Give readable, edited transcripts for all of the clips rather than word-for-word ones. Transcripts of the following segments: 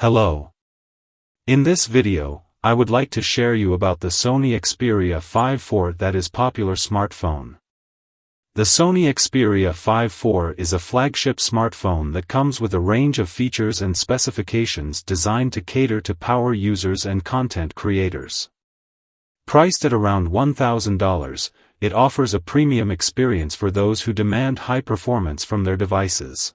Hello. In this video, I would like to share you about the Sony Xperia 5 IV that is popular smartphone. The Sony Xperia 5 IV is a flagship smartphone that comes with a range of features and specifications designed to cater to power users and content creators. Priced at around $1,000, it offers a premium experience for those who demand high performance from their devices.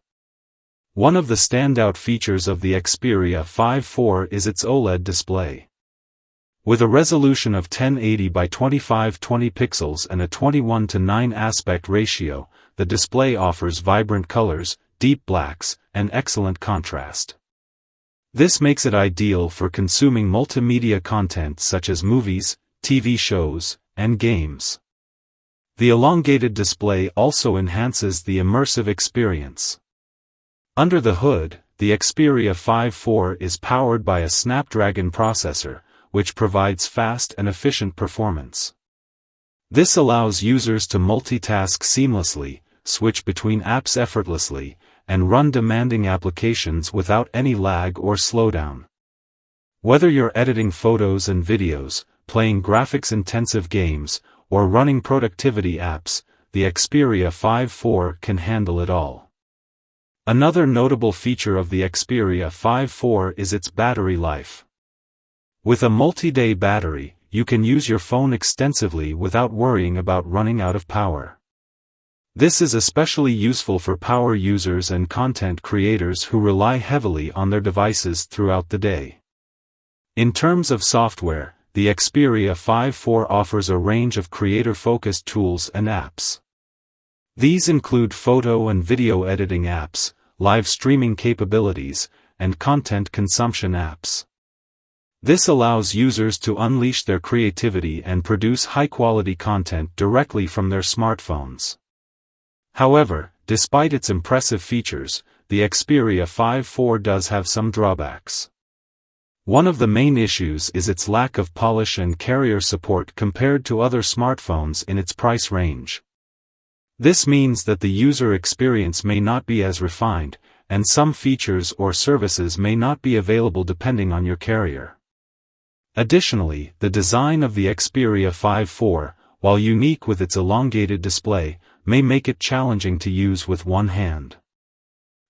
One of the standout features of the Xperia 5 IV is its OLED display. With a resolution of 1080 by 2520 pixels and a 21:9 aspect ratio, the display offers vibrant colors, deep blacks, and excellent contrast. This makes it ideal for consuming multimedia content such as movies, TV shows, and games. The elongated display also enhances the immersive experience. Under the hood, the Xperia 5 IV is powered by a Snapdragon processor, which provides fast and efficient performance. This allows users to multitask seamlessly, switch between apps effortlessly, and run demanding applications without any lag or slowdown. Whether you're editing photos and videos, playing graphics-intensive games, or running productivity apps, the Xperia 5 IV can handle it all. Another notable feature of the Xperia 5 IV is its battery life. With a multi-day battery, you can use your phone extensively without worrying about running out of power. This is especially useful for power users and content creators who rely heavily on their devices throughout the day. In terms of software, the Xperia 5 IV offers a range of creator-focused tools and apps. These include photo and video editing apps, live streaming capabilities, and content consumption apps. This allows users to unleash their creativity and produce high-quality content directly from their smartphones. However, despite its impressive features, the Xperia 5 IV does have some drawbacks. One of the main issues is its lack of polish and carrier support compared to other smartphones in its price range. This means that the user experience may not be as refined, and some features or services may not be available depending on your carrier. Additionally, the design of the Xperia 5 IV, while unique with its elongated display, may make it challenging to use with one hand.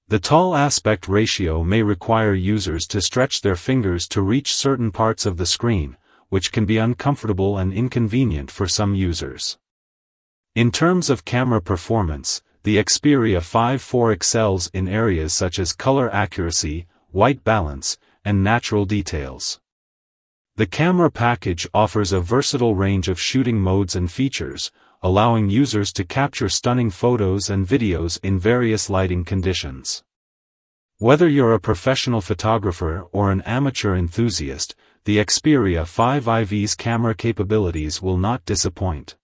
The tall aspect ratio may require users to stretch their fingers to reach certain parts of the screen, which can be uncomfortable and inconvenient for some users. In terms of camera performance, the Xperia 5 IV excels in areas such as color accuracy, white balance, and natural details. The camera package offers a versatile range of shooting modes and features, allowing users to capture stunning photos and videos in various lighting conditions. Whether you're a professional photographer or an amateur enthusiast, the Xperia 5 IV's camera capabilities will not disappoint.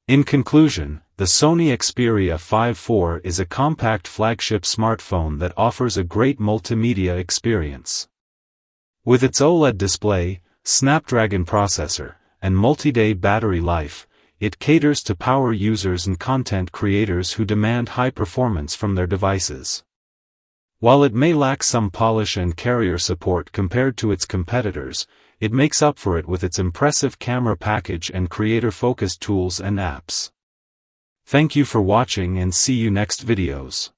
In conclusion, the Sony Xperia 5 IV is a compact flagship smartphone that offers a great multimedia experience. With its OLED display, Snapdragon processor, and multi-day battery life, it caters to power users and content creators who demand high performance from their devices. While it may lack some polish and carrier support compared to its competitors, it makes up for it with its impressive camera package and creator-focused tools and apps. Thank you for watching and see you next videos.